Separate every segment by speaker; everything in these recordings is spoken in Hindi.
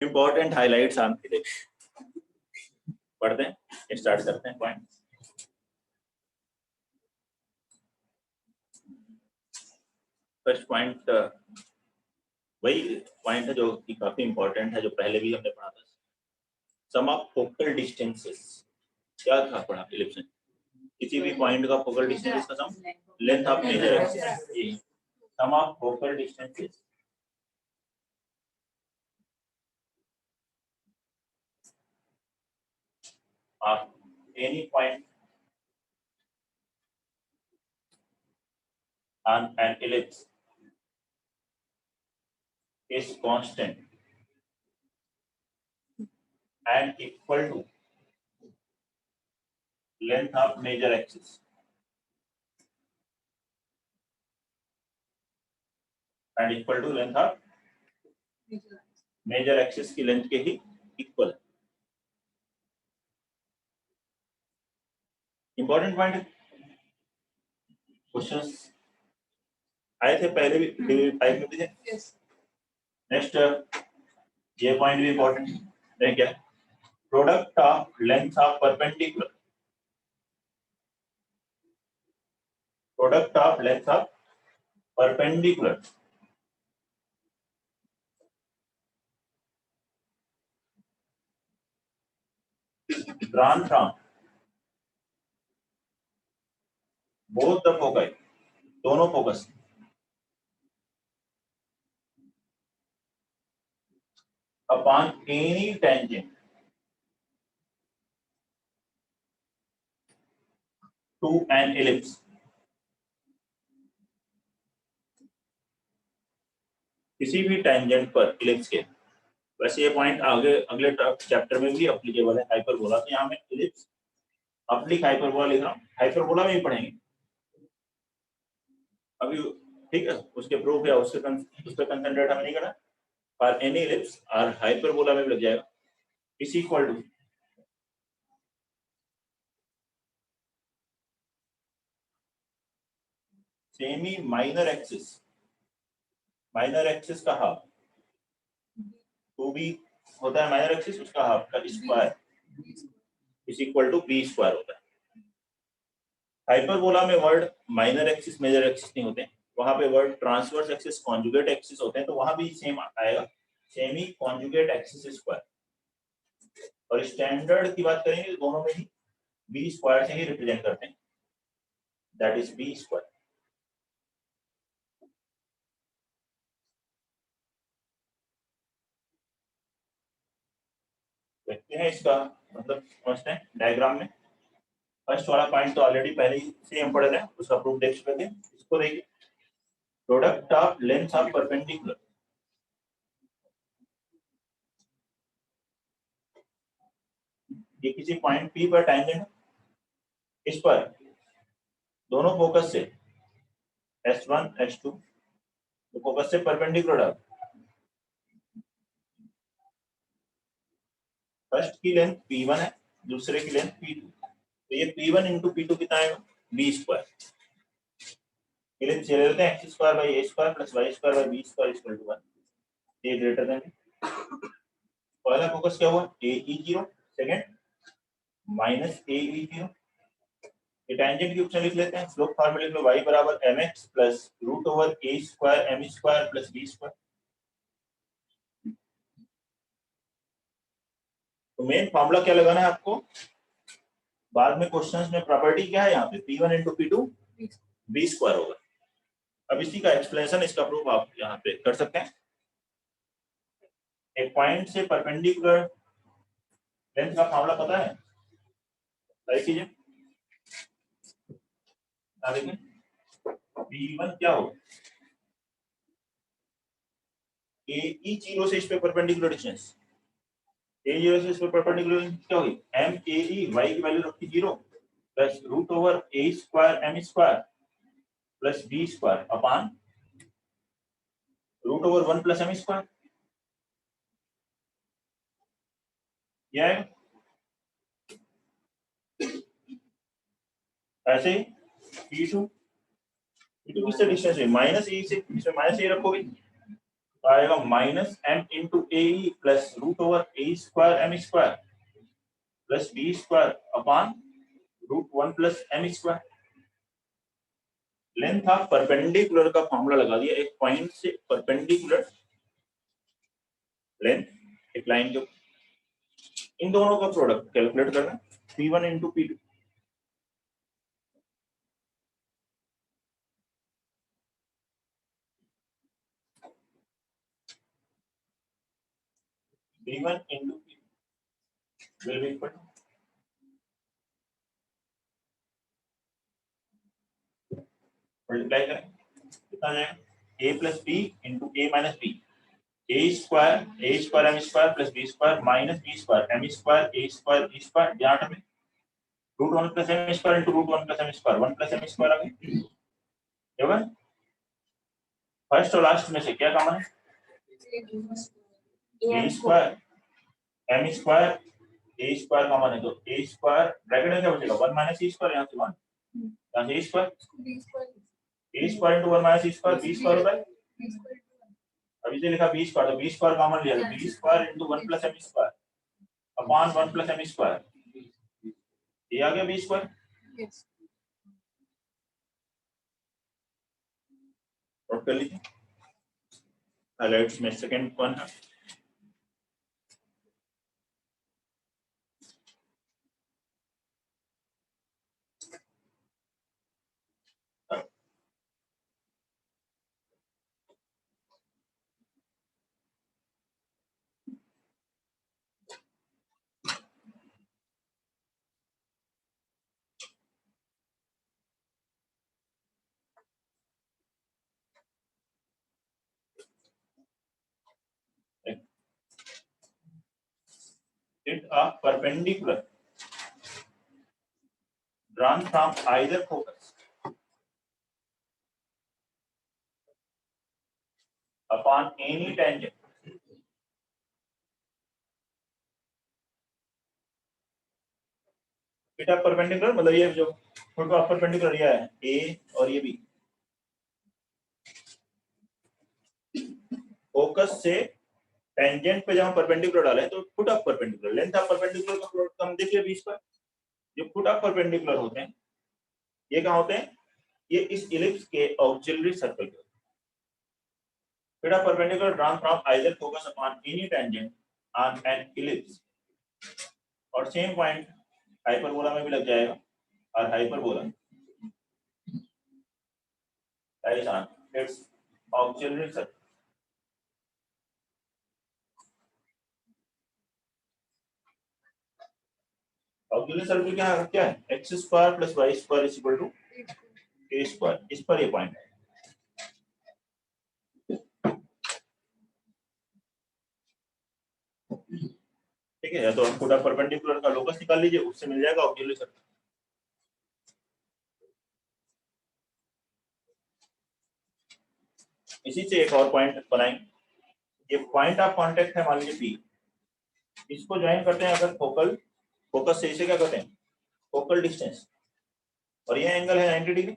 Speaker 1: इंपॉर्टेंट हाइलाइट्स आपके लिए पढ़ते हैं, स्टार्ट करते हैं। पॉइंट फर्स्ट पॉइंट वही पॉइंट है जो कि काफी इंपॉर्टेंट है, जो पहले भी हमने पढ़ा था। सम ऑफ फोकल डिस्टेंसेस क्या था पढ़ा इलिप्स में? किसी भी पॉइंट का फोकल डिस्टेंस का sum length of major axis. Sum of focal distances of any point on an ellipse is constant and equal to length of major axis and equal to length of major axis की लेंथ के ही इक्वल। इंपॉर्टेंट पॉइंट क्वेश्चंस आए थे पहले भी टाइप में थे। नेक्स्ट ये पॉइंट भी इंपॉर्टेंट है क्या? Product of length of perpendicular, product of length of perpendicular drawn from both the foci, दोनों focus upon any tangent to an ellipse किसी भी टेंजेंट पर इलिप्स के। वैसे ये पॉइंट आगे अगले चैप्टर में भी एप्लीकेबल है हाइपरबोला। तो यहाँ में इलिप्स ऑब्लिक हाइपरबोला लिख रहा हूँ, हाइपरबोला में ही पढ़ेंगे अभी, ठीक है। उसके प्रूफ या उस पर कंसंट्रेट हमें नहीं करना। पर एनी इलिप्स और हाइपरबोला में भी लग जाएगा is equal to semi minor axis, minor axis का हाफ, टू बी होता है माइनर एक्सिस, उसका हाफ का square is equal to b square होता है। हाइपरबोला में word minor axis major axis नहीं होते, वहां पे word transverse axis conjugate axis होते हैं, तो वहां भी सेम आएगा सेमी कॉन्जुगेट एक्सिस स्क्वायर। और स्टैंडर्ड की बात करेंगे दोनों में ही बी स्क्वायर से ही रिप्रेजेंट करते हैं, दैट इज बी स्क्वायर। देखते हैं इसका मतलब समझते हैं डायग्राम में। फर्स्ट वाला पॉइंट तो ऑलरेडी पहले ही से हम पढ़ रहे हैं, उसका प्रूफ देख चुके थे। इसको देखिए, product of length of perpendicular, ये किसी पॉइंट पी पर टेंजेंट, इस पर दोनों फोकस से S1 S2 तो फोकस से परपेंडिकुलर, फर्स्ट की लेंथ P1 है, दूसरे की लेंथ P2, तो ये P1 इंटू P2 कितना है? B square. ले लेते हैं x square by a square plus y square by b square equal to 1। ये ग्रेटर देन, पहला फोकस क्या हुआ? AE0, second minus AE0। ये टेंजेंट की ऑप्शन लिख लेते हैं, स्लोप फार्मूला लिख लो, y बराबर mx plus root over a square m square plus b square. तो मेन फार्मूला क्या लगाना है आपको? बाद में क्वेश्चंस में प्रॉपर्टी क्या है यहाँ पे? P1 into P2 b square होगा। अब इसी का एक्सप्लेनेशन, इसका प्रूफ आप यहाँ पे कर सकते हैं। एक पॉइंट से परपेंडिकुलर लेंथ का फार्मूला पता है? ट्राई कीजिए, देखें P1 क्या होगा? AE0 से इस पे परपेंडिकुलर डिस्टेंस, A0 से इस पे परपेंडिकुलर क्या होगी? MAE, y की वैल्यू रखी 0 plus root over a square m square plus b square upon root over 1 plus m square. क्या है? ऐसे ही P2 किससे डिस्टेंस है? माइनस ए से, इसमें माइनस ए रखोगे तो आएगा minus m into a plus root over a square M square plus B square upon root 1 plus M square. Length of perpendicular का फॉर्मूला लगा दिया, एक पॉइंट से परपेंडिकुलर लेंथ एक लाइन के, इन दोनों का प्रोडक्ट कैलकुलेट करना, P1 into P2। P1 into P2 will be equal to, multiply करें कितना आ जाएगा, a plus B into A minus B, A square M square plus B square minus B square M square A square B square, यहाँ में root 1 plus M square into root 1 plus M square, 1 plus M square आ गया। फर्स्ट और लास्ट में से क्या कॉमन है, A square M square A square common है, तो ए स्क्वायर ब्रैकेट में क्या बचेगा, 1 माइनस ए स्क्वायर, यहाँ से 1, यहाँ से a square into 1 minus a square B square होता है, अभी से लिखा बी स्क्वायर, तो बी स्क्वायर कॉमन लिया, b square into 1 plus M square upon 1 plus M square, ये आ गया बी स्क्वायर। नोट कर लीजिए, हाइलाइट्स में सेकंड वन है, it a perpendicular drawn from either focus upon any tangent it a perpendicular, मतलब ये जो फोटो आप परपेंडिकुलर लिया है ए और ये बी, फोकस से टेंजेंट पे जहां परपेंडिकुलर डाले तो foot of perpendicular, length of perpendicular का प्रोडक्ट हम देखिए 20 पर, जो फुट ऑफ परपेंडिकुलर होते हैं ये कहां होते हैं, ये इस इलिप्स के ऑक्सिलरी सर्कल के, foot of perpendicular drawn from either focus upon any tangent on an ellipse, और सेम पॉइंट हाइपरबोला में भी लग जाएगा, और hyperbola that is on its auxiliary circle. Auxiliary circle क्या है, x square plus y square is equal to a square, इस पर ये पॉइंट है। ठीक है, तो हम फुट ऑफ परपेंडिकुलर का लोकस निकाल लीजिए, उससे मिल जाएगा ऑक्सिलरी सर्कल। इसी से एक और पॉइंट बनाएंगे, ये पॉइंट ऑफ कांटेक्ट है मान लीजिए पी, इसको ज्वाइन करते हैं अगर फोकस से इसे क्या करते हैं फोकल डिस्टेंस, और ये एंगल है 90 डिग्री,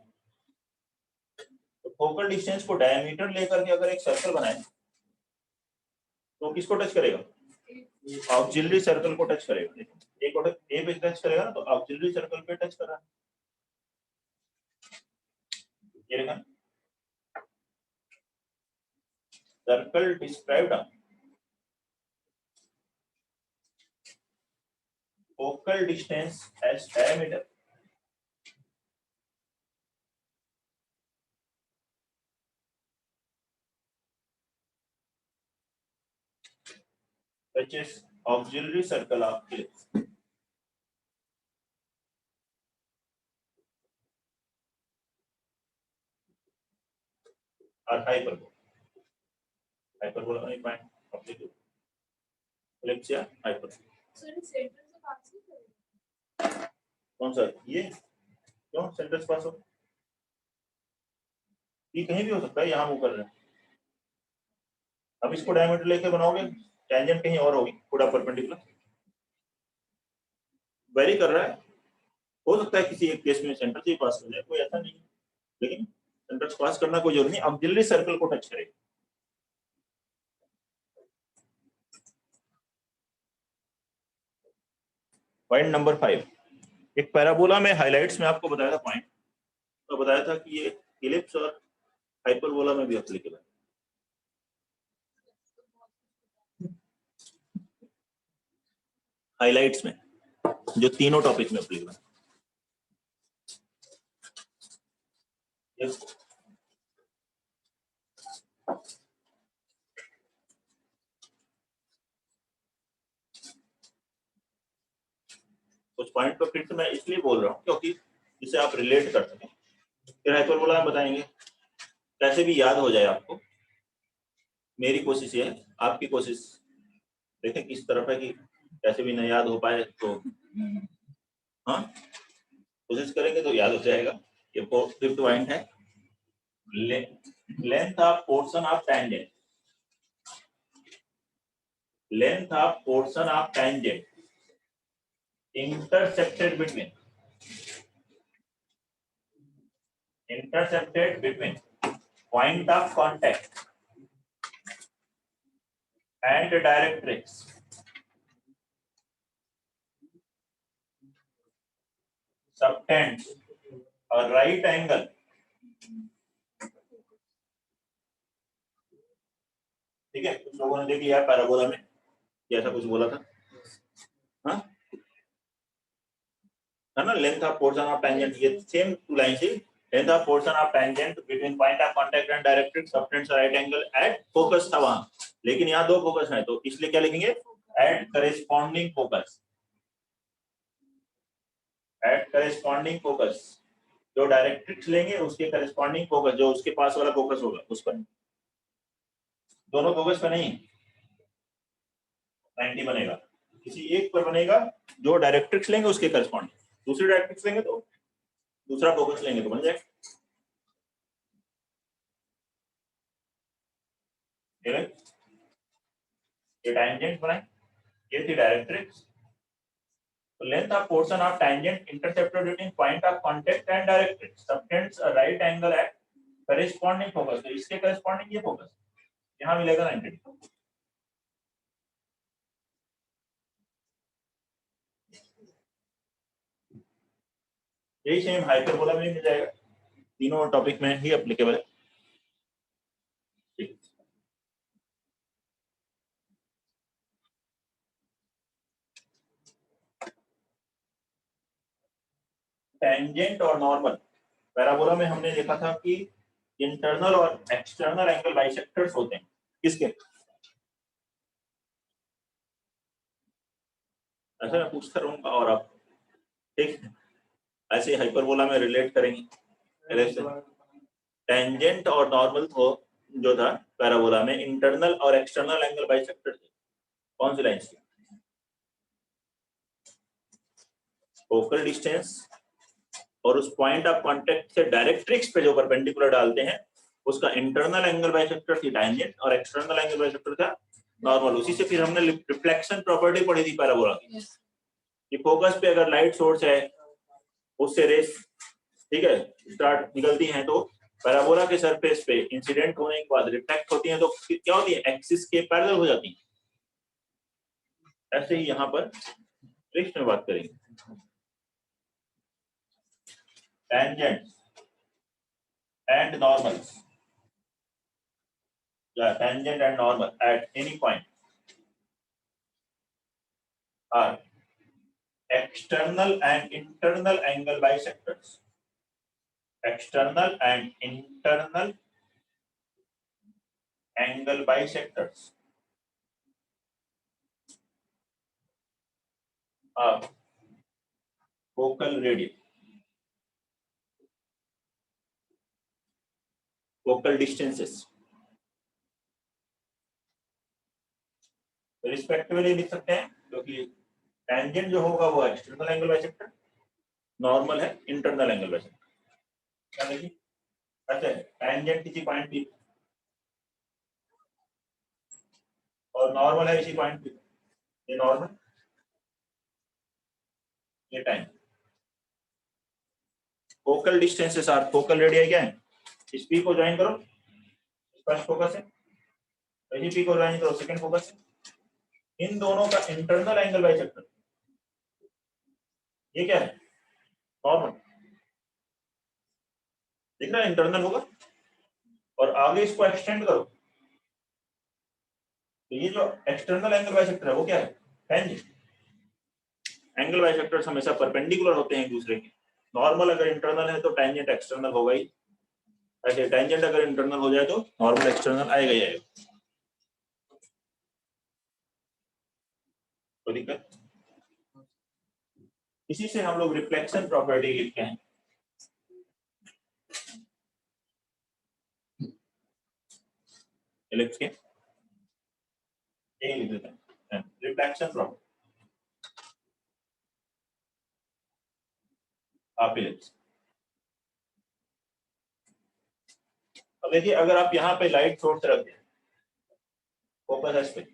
Speaker 1: तो फोकल डिस्टेंस को डायमीटर लेकर के अगर एक सर्कल बनाए तो किसको टच करेगा, ऑक्सिलरी सर्कल को टच करेगा, एक ए पे टच करेगा ना, तो ऑक्सिलरी सर्कल पे टच कर रहा है, ये देखा circle described on focal distance as diameter which is auxiliary circle of ellipse, or hyperbola only point of the two ellipse या hyperbola। कौन सा ये, क्यों सेंटर से पास हो, ये कहीं भी हो सकता है, यहाँ मूव कर रहे हैं, अब इसको डायमीटर लेके बनाओगे टेंजेंट कहीं और होगी, पूरा परपेंडिकुलर वेरी कर रहा है, हो सकता है किसी एक केस में सेंटर से ही पास हो जाए, कोई ऐसा नहीं, लेकिन सेंटर से पास करना कोई जरूरी नहीं, ऑक्सिलरी सर्कल को टच करेगा। पॉइंट नंबर 5, एक पैराबोला में हाइलाइट्स में आपको बताया था पॉइंट, तो बताया था कि ये इलिप्स और हाइपरबोला में भी एप्लीकेबल है। हाइलाइट्स में जो तीनों टॉपिक में एप्लीकेबल है। कुछ पॉइंट पर फिर से मैं इसलिए बोल रहा हूँ क्योंकि जिसे आप रिलेट कर सकें। फिर हाइपरबोला में बताएंगे, कैसे भी याद हो जाए आपको। मेरी कोशिश ये है, आपकी कोशिश देखें किस तरफ है कि कैसे भी न याद हो पाए तो हाँ कोशिश करेंगे तो याद हो जाएगा। ये 5th पॉइंट है, length of portion of tangent, length of portion of tangent intercepted between point of contact and directrix subtends a right angle ठीक है। कुछ लोगों ने देखी यार पैराबोला में ऐसा कुछ बोला था, हाँ है ना, length of portion of tangent, ये सेम टू लाइन से length of portion of tangent between point of contact and directrix subtends right angle at focus था वहां, लेकिन यहाँ दो फोकस है तो इसलिए क्या लिखेंगे, at corresponding focus, at corresponding focus, जो डायरेक्ट्रिक्स लेंगे उसके करेस्पॉन्डिंग फोकस, जो उसके पास वाला फोकस होगा उस पर, दोनों फोकस पर नहीं 90 बनेगा, किसी एक पर बनेगा, जो डायरेक्ट्रिक्स लेंगे उसके करेस्पॉन्डिंग, दूसरी डायरेक्ट्रिक्स लेंगे तो दूसरा फोकस लेंगे तो बन जाएगा। ये टेंजेंट बनाए, ये थी डायरेक्ट्रिक्स, तो length of portion of tangent intercepted between point of contact and directrix subtends a right angle at corresponding focus, तो इसके करेस्पॉन्डिंग ये फोकस यहां मिलेगा 90 डिग्री। यही सेम हाइपरबोला में मिल जाएगा, तीनों टॉपिक में ही एप्लीकेबल है। टेंजेंट और नॉर्मल, पैराबोला में हमने देखा था कि इंटरनल और एक्सटर्नल एंगल बाइसेक्टर्स होते हैं किसके, ऐसा मैं पूछता रहूंगा और आप ठीक ऐसे हाइपरबोला में रिलेट करेंगे। टेंजेंट और नॉर्मल तो जो था पैराबोला में इंटरनल और एक्सटर्नल एंगल बाइसेक्टर थे, कौन सी लाइन थी, फोकल डिस्टेंस और उस पॉइंट ऑफ कांटेक्ट से डायरेक्ट्रिक्स पे जो परपेंडिकुलर डालते हैं उसका इंटरनल एंगल बाइसेक्टर थी टेंजेंट और एक्सटर्नल एंगल बाइसेक्टर था नॉर्मल। उसी से फिर हमने रिफ्लेक्शन प्रॉपर्टी पढ़ी थी पैराबोला की, कि फोकस पे अगर लाइट सोर्स है उससे रेस ठीक है स्टार्ट निकलती हैं तो पैराबोला के सरफेस पे इंसिडेंट होने के बाद रिफ्लेक्ट होती हैं तो क्या होती है, एक्सिस के पैरेलल हो जाती हैं। ऐसे ही यहाँ पर नेक्स्ट में बात करेंगे tangents and normals, yeah, tangent and normal at any point are external and internal angle bisectors, external and internal angle bisectors of focal radii, focal distances respectively लिख सकते हैं, क्योंकि टेंजेंट जो होगा वो एक्सटर्नल एंगल बाइसेक्टर, नॉर्मल है इंटरनल एंगल बाइसेक्टर। क्या देखिए अच्छा टेंजेंट किसी पॉइंट पे और नॉर्मल है इसी पॉइंट पे, ये नॉर्मल ये time, focal distances are focal radius क्या है, इस पी को ज्वाइन करो फर्स्ट फोकस है, इसी पी को ज्वाइन करो सेकंड फोकस है, इन दोनों का इंटरनल एंगल बाइसेक्टर ये क्या है, नॉर्मल, दिख रहा है, इंटरनल होगा। और आगे इसको एक्सटेंड करो तो ये जो एक्सटर्नल एंगल बाइसेक्टर है वो क्या है, टेंजेंट। एंगल बाइसेक्टर्स हमेशा परपेंडिकुलर होते हैं एक दूसरे के। नॉर्मल अगर इंटरनल है तो टेंजेंट एक्सटर्नल होगा ही, ऐसे टेंजेंट अगर इंटरनल हो जाए तो नॉर्मल एक्सटर्नल आएगा ही आएगा। कोई दिक्कत? इसी से हम लोग रिफ्लेक्शन प्रॉपर्टी लिखते हैं। इलिप्स के रिफ्लेक्शन प्रॉपर्टी ऑफ इलिप्स। अब देखिए अगर आप यहाँ पे लाइट सोर्स रख दें, फोकस एस पे,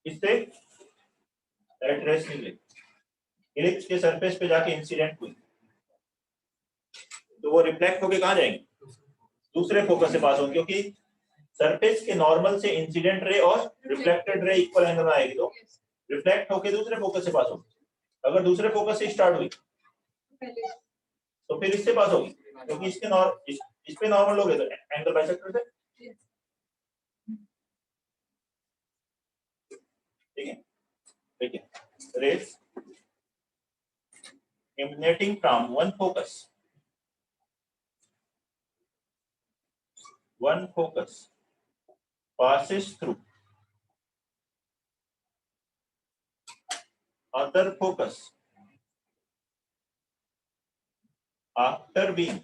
Speaker 1: इससे लाइट रेस निकले, इलिप्स के सरफेस पे जाके इंसिडेंट हुई, तो वो रिफ्लेक्ट होके कहाँ जाएंगे, दूसरे फोकस से पास होंगे, क्योंकि सरफेस के नॉर्मल से इंसिडेंट रे और रिफ्लेक्टेड रे इक्वल एंगल में आएगी, तो रिफ्लेक्ट होके दूसरे फोकस से पास होगी। अगर दूसरे फोकस से स्टार्ट हुई तो फिर इससे पास होगी, क्योंकि इसके इस पे नॉर्मल हो गए तो एंगल बाइसेक्टर से। ठीक है, देखिए race emanating from one focus passes through other focus after being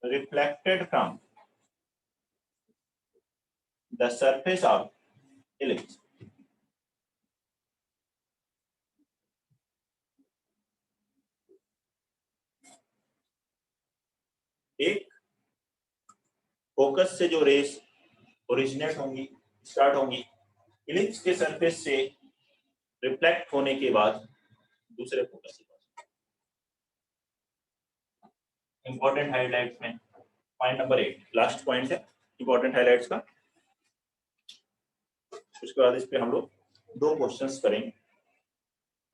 Speaker 1: reflected from the surface of ellipse. एक फोकस से जो रेस ओरिजिनेट होंगी, स्टार्ट होंगी, इलिप्स के सरफेस से रिफ्लेक्ट होने के बाद दूसरे फोकस से पास। इंपॉर्टेंट हाइलाइट्स में पॉइंट नंबर 8 लास्ट पॉइंट है इंपॉर्टेंट हाइलाइट्स का। उसके बाद इस पे हम लोग 2 क्वेश्चंस करेंगे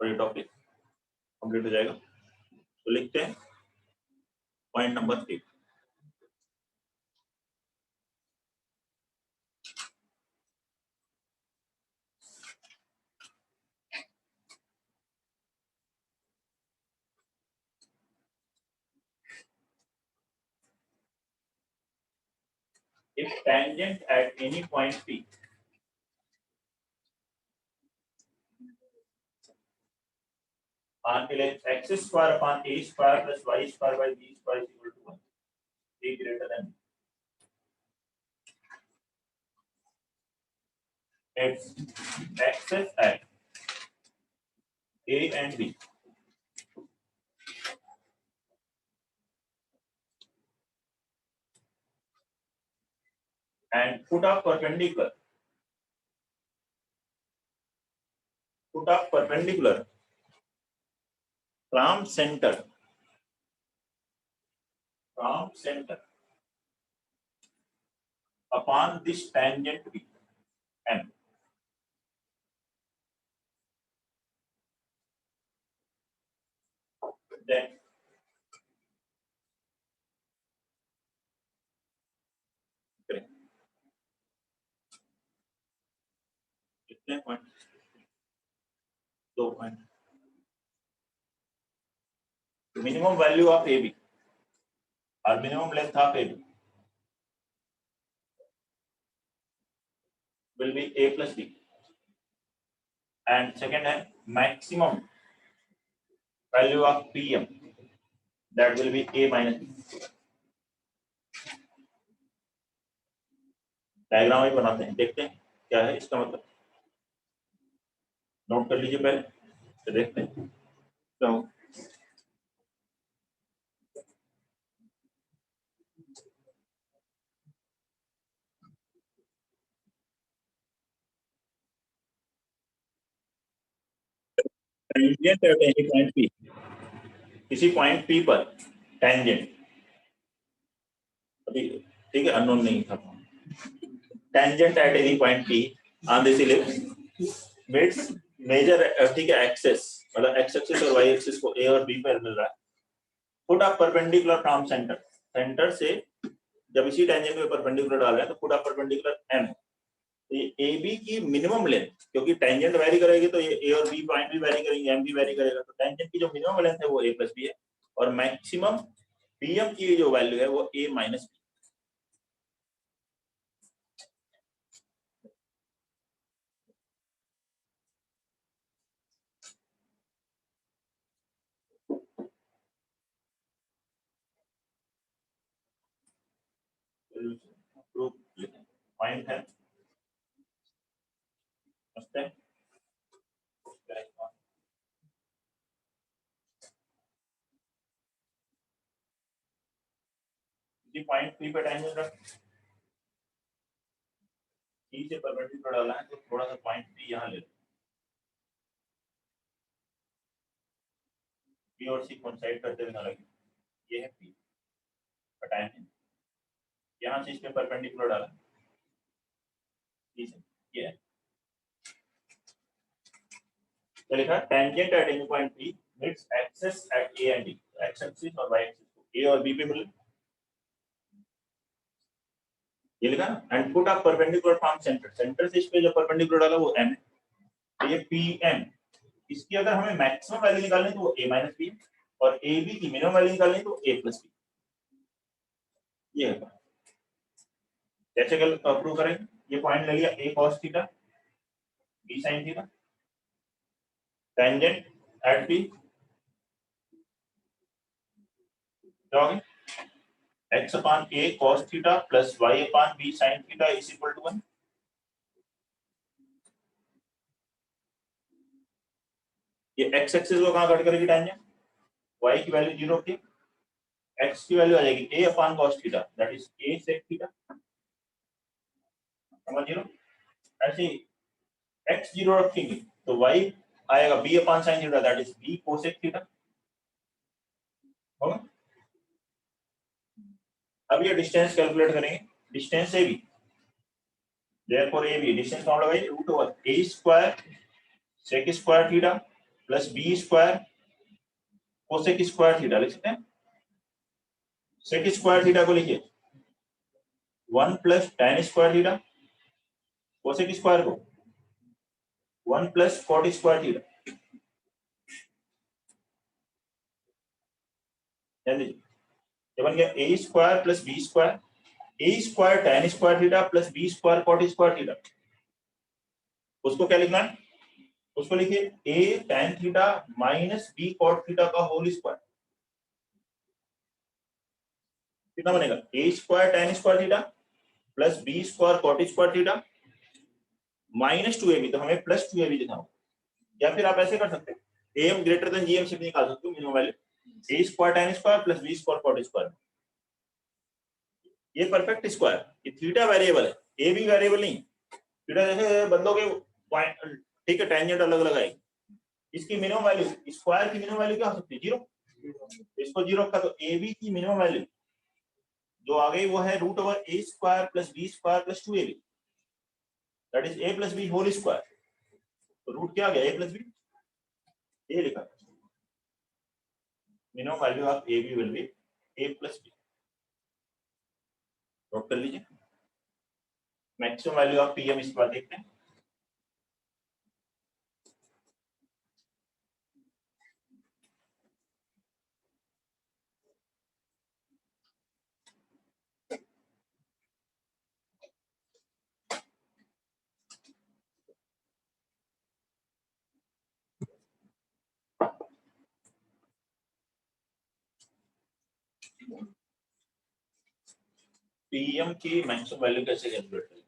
Speaker 1: और ये टॉपिक कंप्लीट हो जाएगा। तो लिखते हैं point number 3। If tangent at any point P on ellipse x square upon a square plus y square by b square is equal to 1, a greater than its axis at a and b and put up perpendicular from center upon this tangent b and then कितने point, 2 point. Minimum value of A B और minimum length of A B will be a plus b and second है maximum value of pm that will be a minus b। Diagram ही बनाते हैं, देखते हैं क्या है इसका मतलब, नोट कर लीजिए पहले तो देखते हैं क्या हो। Tangent at any point P, किसी पॉइंट पी पर टेंजेंट, अभी ठीक है अननोन नहीं था, tangent at any point P on this ellipse meets major, ठीक है, एक्सेस मतलब एक्स एक्सिस और वाई एक्सिस को ए और बी पर मिल रहा है। Put up perpendicular from centre, centre से जब इसी टेंजेंट पे परपेंडिकुलर डाल रहे हैं तो पुट अप परपेंडिकुलर एम, तो ये ए बी की मिनिमम लेंथ, क्योंकि टेंजेंट वेरी करेगी तो ये ए और बी पॉइंट भी वेरी करेंगे, एम भी वेरी करेगा, तो टेंजेंट की जो मिनिमम लेंथ है वो ए प्लस बी है और मैक्सिमम पीएम की जो वैल्यू है वो ए माइनस बी। पॉइंट है पॉइंट पी पे टेंजेंट रख, ई से परपेंडिकुलर डाला है तो थोड़ा सा पॉइंट पी यहाँ ले लो, पी और सी कोइंसाइड करते हुए ना लगे, ये है पी का टेंजेंट, यहाँ से इस पे परपेंडिकुलर डाला, सी से ये है, तो लिखा tangent at any point P meets axes at A and B, x axis और वाई एक्सिस को ए और बी पे मिले, ये लिखा ना, and put up perpendicular from centre, centre से इस पे जो परपेंडिकुलर डाला वो एम है, तो ये पी एम, इसकी अगर हमें मैक्सिमम वैल्यू निकालनी तो वो ए माइनस बी और ए बी की मिनिमम वैल्यू निकालनी तो ए प्लस बी, ये है। कैसे कल प्रूव करेंगे, ये पॉइंट ले लिया a cos theta b sin theta, tangent at B क्या होगी, x upon a cos theta plus y upon b sin theta is equal to 1। ये x एक्सिस को कहां कट करेगी टेंजेंट, y की वैल्यू 0 थी, x की वैल्यू आ जाएगी a upon cos theta that is a sec theta, समझ लो, ऐसे x 0 रखेंगे तो y आएगा b upon sin theta that is b cosec theta, होगा। अब ये डिस्टेंस कैलकुलेट करेंगे, distance A B, therefore a b distance formula भाई root over a square sec square theta plus b square cosec square theta लिख सकते हैं, सेक स्क्वायर थीटा को लिखिए 1 plus tan square theta, cosec square को 1 प्लस कॉट स्क्वायर थीटा, ये बन गया a square plus b square, a square tan square theta plus b square cot square theta, उसको क्या लिखना है, उसको लिखिए a tan theta minus b cot theta का होल स्क्वायर, कितना बनेगा a square tan square theta plus b square cot square theta minus 2ab, तो हमें प्लस 2ab लिखना होगा, या फिर आप ऐसे कर सकते हैं am ग्रेटर देन gm से भी निकाल सकते हो minimum value, a square tan square plus b square cot square, ये परफेक्ट स्क्वायर, ये थीटा वेरिएबल है, ए भी वेरिएबल नहीं, थीटा जैसे बदलो के पॉइंट, ठीक है, टेंजेंट अलग अलग आएगी, इसकी मिनिमम वैल्यू स्क्वायर की मिनिमम वैल्यू क्या हो सकती है, 0, इसको 0 रखा तो ए बी की मिनिमम वैल्यू जो आ गई वो है root over a square plus B square plus 2ab that is a plus b whole square, तो रूट क्या आ गया a प्लस बी, ये लिखा minimum value of A B will be a plus b, note कर लीजिए, मैक्सिमम वैल्यू ऑफ पीएम इसके बाद देखते हैं, पीएम की मैक्सिमम वैल्यू कैसे कैलकुलेट करें,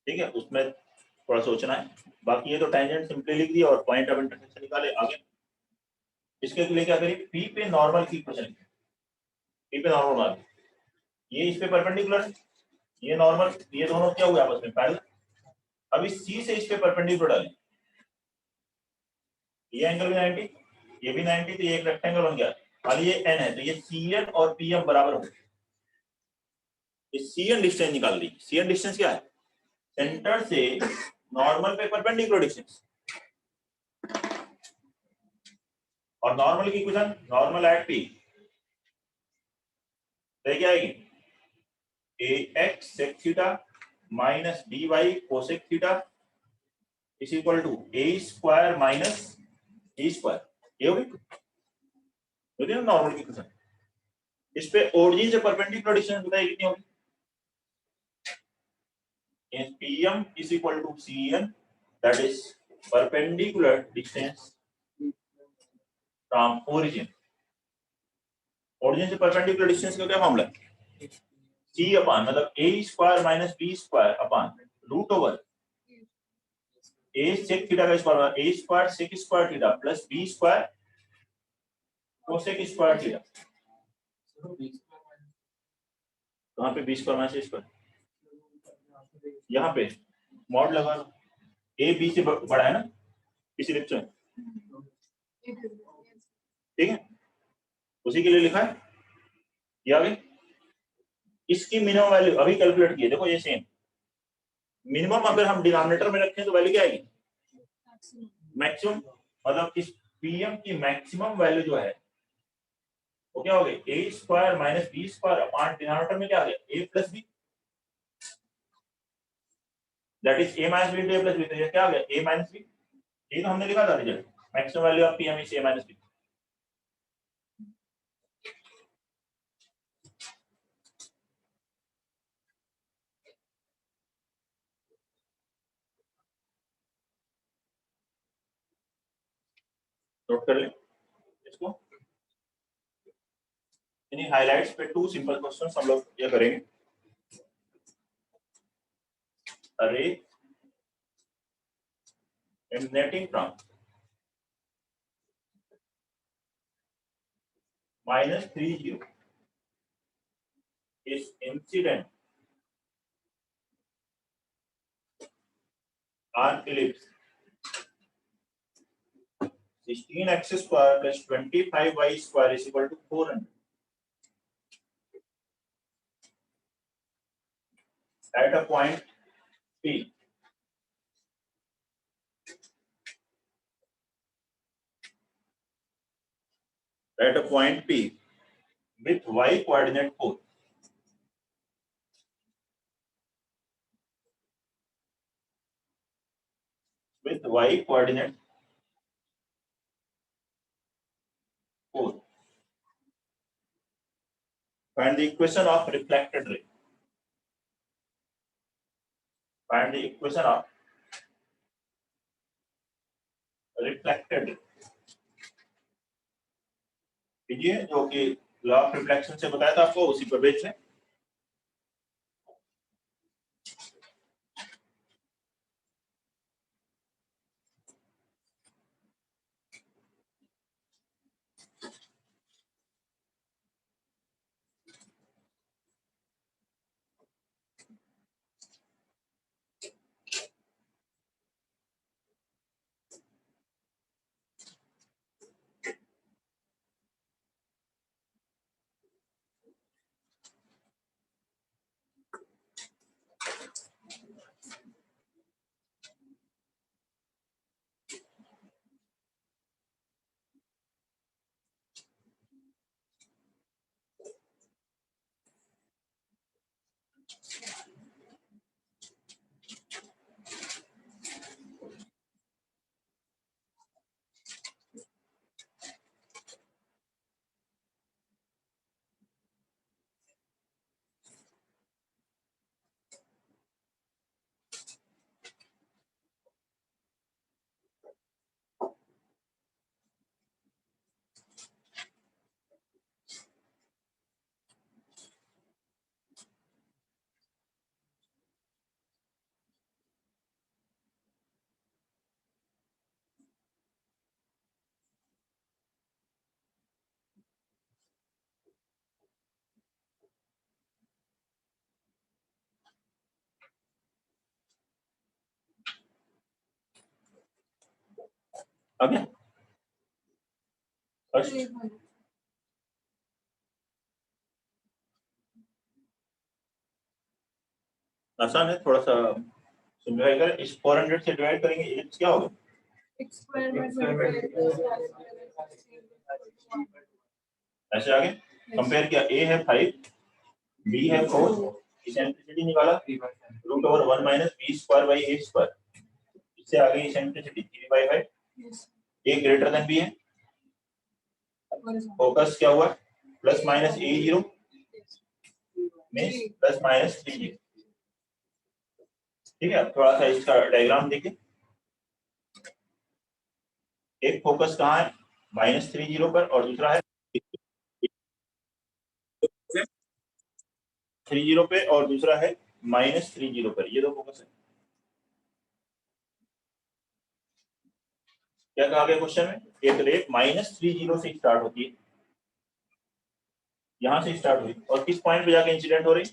Speaker 1: ठीक है, उसमें थोड़ा सोचना है, बाकी ये तो टेंजेंट सिंपली लिख दिया और पॉइंट ऑफ इंटरसेक्शन निकाले, आगे इसके लिए क्या करिए, पी पे नॉर्मल की इक्वेशन, पी पे नॉर्मल मान, ये इस पे परपेंडिकुलर है, ये नॉर्मल, ये दोनों क्या हुए आपस में पैरेलल, अब इस सी से इस पे परपेंडिकुलर डालें, ये एंगल भी 90, ये भी 90, तो ये एक रेक्टेंगल बन गया, खाली ये एन है तो ये सीएन और पीएम बराबर होंगे, ये सीएन डिस्टेंस निकाल ली, सीएन डिस्टेंस क्या है, सेंटर से नॉर्मल पे परपेंडिकुलर डिस्टेंस, और नॉर्मल की इक्वेशन नॉर्मल एट पी क्या आएगी, ax sec theta minus dy cosec theta is equal to a square minus e square. ये होगी ना नॉर्मल की इक्वेशन। इस पे ओरिजिन से परपेंडिकुलर डिस्टेंस बताइए कितनी होगी, pm is equal to cn, that is perpendicular distance from origin। Origin से परपेंडिकुलर डिस्टेंस का क्या फॉर्मूला है, c अपान मतलब a square minus b square upon root over a sec theta का square, a square sec square theta plus b square cosec square theta. कहाँ पे b square minus a square, यहाँ पे मॉड लगा लो, a b से बड़ा है ना इसी लेक्चर में, ठीक है, उसी के लिए लिखा है। ये आगे इसकी मिनिमम वैल्यू अभी कैलकुलेट किए, देखो ये सेम मिनिमम अगर हम डिनोमिनेटर में रखें तो वैल्यू क्या आएगी, मैक्सिमम, मतलब इस pm की मैक्सिमम वैल्यू जो है वो क्या हो गई, a square minus b square upon denominator में क्या आ गया, a plus b, that is a minus b, a plus b, तो ये क्या आ गया, a माइनस b। ये तो हमने लिखा था result, maximum value of pm is a minus b। Note कर लें इसको, इन्हीं हाइलाइट्स पे 2 सिंपल क्वेश्चंस हम लोग ये करेंगे। अरे emanating from -30 is incident on ellipse 16x square plus 25y square is equal to 400 at a point P। At a point P with y coordinate 4, with y coordinate 4, find the equation of reflected ray, find the equation of reflected ray। कीजिए जो कि लॉ ऑफ रिफ्लेक्शन से बताया था आपको, उसी पर बेस है। ओके आसान है थोड़ा सा, सिंप्लीफाई कर, इस 400 से डिवाइड करेंगे, एलिप्स क्या होगा? ऐसे आगे कंपेयर किया, a है 5, b है 4, इसेंट्रिसिटी निकाला √1 minus b square by a square, इससे आगे eccentricity 3/5, a greater than b है, फोकस क्या हुआ प्लस माइनस a0 में प्लस माइनस 3, ठीक है। थोड़ा सा इसका डायग्राम देखिए, एक फोकस कहाँ है -30 पर और दूसरा है 30 पे और दूसरा है -30 पर, ये दो फोकस है। क्या कहा गया क्वेश्चन में? एक रेट -30 से स्टार्ट होती है, यहां से स्टार्ट हुई और किस पॉइंट पे जाके इंसिडेंट हो रही?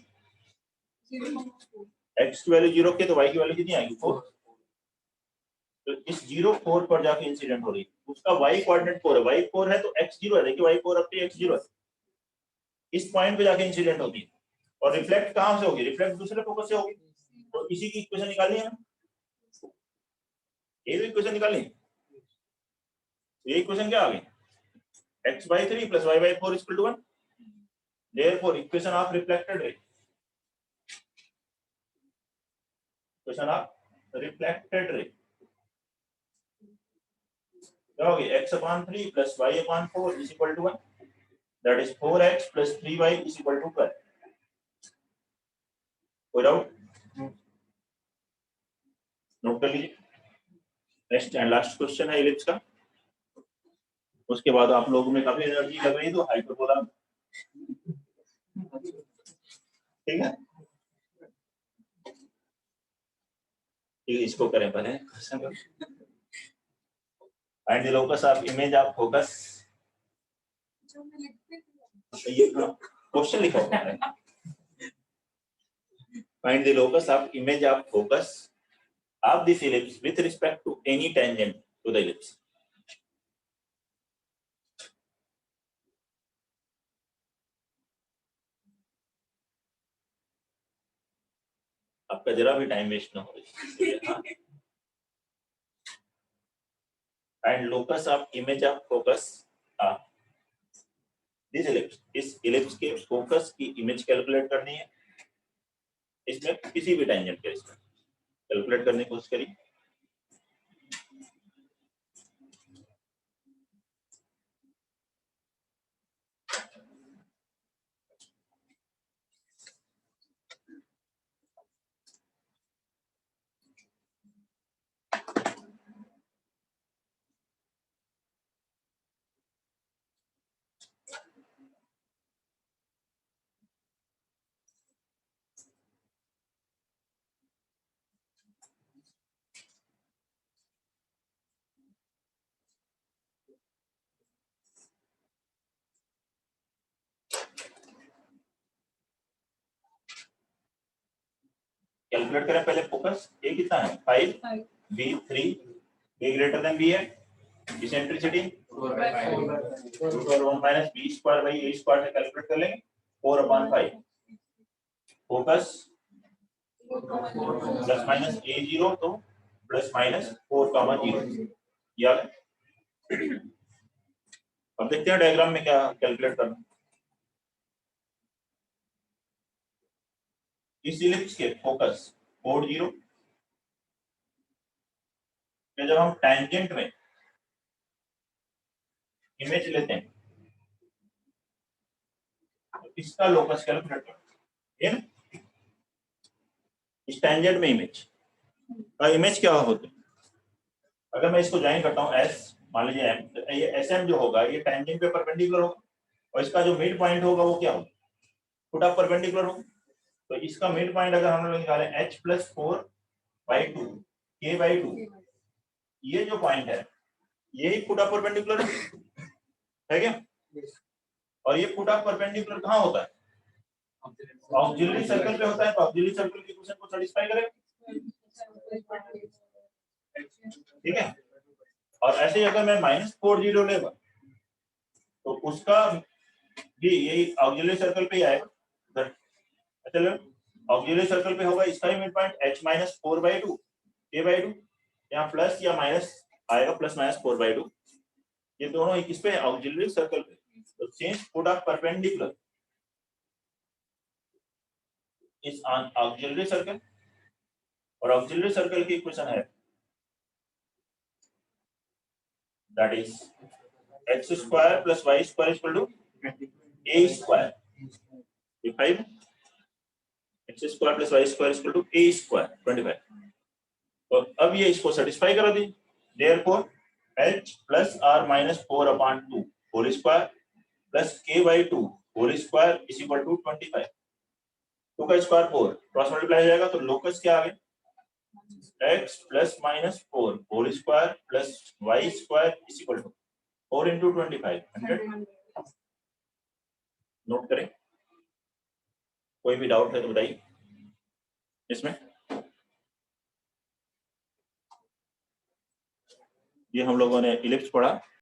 Speaker 1: x की वैल्यू 0 के तो y की वैल्यू कितनी आएगी 4, तो इस 0 4 पर जाके इंसिडेंट हो रही, उसका y कोऑर्डिनेट 4 है, y 4 है तो x 0 है, देखिए y 4 अब x 0 है, इस पॉइंट पे जाके इंसिडेंट होगी और रिफ्लेक्ट कहां से होगी? रिफ्लेक्ट दूसरे फोकस से होगी, तो इसी की इक्वेशन निकालनी है, ये भी इक्वेशन निकालनी है। ये इक्वेशन क्या आ गई? x/3 + y/4 = 1, therefore equation of reflected ray, equation of reflected ray क्या होगी? x/3 + y/4 = 1, that is 4x + 3y = 12। कोई डाउट? नोट कर लीजिए। नेक्स्ट एंड लास्ट क्वेश्चन है इलिप्स का, उसके बाद आप लोगों में काफी एनर्जी लग रही है तो हाइपरबोला, ठीक है, इसको करें पहले। Find the locus of image of focus, ये क्वेश्चन लिखा हुआ है, find the locus of image of focus of this ellipse with respect to any tangent to the ellipse। आपका जरा भी टाइम वेस्ट ना हो। And locus of image of focus this ellipse, इस ellipse के फोकस की इमेज कैलकुलेट करनी है, इसमें किसी भी टेंजेंट के रिस्पेक्ट कैलकुलेट करने की कोशिश करिए। कैलकुलेट करें पहले फोकस, ए कितना है 5, b 3, a greater than b है, eccentricity √1 minus B square by a square से कैलकुलेट कर लेंगे 4/5, फोकस प्लस माइनस a0 तो प्लस माइनस 4,0, या अब देखते हैं डायग्राम में क्या कैलकुलेट करना। इस इलिप्स के फोकस कोड 0 में जब हम टैंजेंट में इमेज लेते हैं तो इसका लोकस कैलकुलेट करते हैं, इस टैंजेंट में इमेज का इमेज क्या होता है? अगर मैं इसको ज्वाइन करता हूँ s, मान लीजिए m, तो ये sm जो होगा ये टैंजेंट पे परपेंडिकुलर होगा और इसका जो मिड पॉइंट होगा वो क्या होगा? फुट ऑफ परपेंडिकुलर होगा, तो इसका मिड पॉइंट अगर हम लोग निकालें h + 4/2 k/2, ये जो पॉइंट है यही फुट ऑफ परपेंडिकुलर है क्या? और ये फुट ऑफ परपेंडिकुलर कहाँ होता है? ऑक्सिलरी सर्कल पे होता है, तो ऑक्सिलरी सर्कल की इक्वेशन को सैटिस्फाई करेगा, ठीक है। और ऐसे ही अगर मैं -40 लेगा तो उसका भी यही ऑक्सिलरी सर्कल पे ही आएगा। चलो ऑक्सिलरी सर्कल पे होगा इसका भी mid point h minus 4/2 a/2, यहाँ प्लस या माइनस आएगा, प्लस माइनस 4/2, ये दोनों ही किस पे है, ऑक्सिलरी सर्कल पे। तो change put of perpendicular is on auxiliary circle, और ऑक्सिलरी सर्कल की इक्वेशन है that is x square plus y square equal to a square, ये 5 x square plus y square equal to a square 25। तो अब ये इसको सेटिस्फाई करा दी, therefore h plus r minus 4/2 whole square plus k/2 whole square is equal to 25। 2 का स्क्वायर 4 क्रॉस मल्टीप्लाई हो जाएगा, तो लोकस क्या आ गया, x plus minus 4 whole square plus y square is equal to 4 into 25 100। Note करें, कोई भी डाउट है तो बताइए इसमें। ये हम लोगों ने इलिप्स पढ़ा।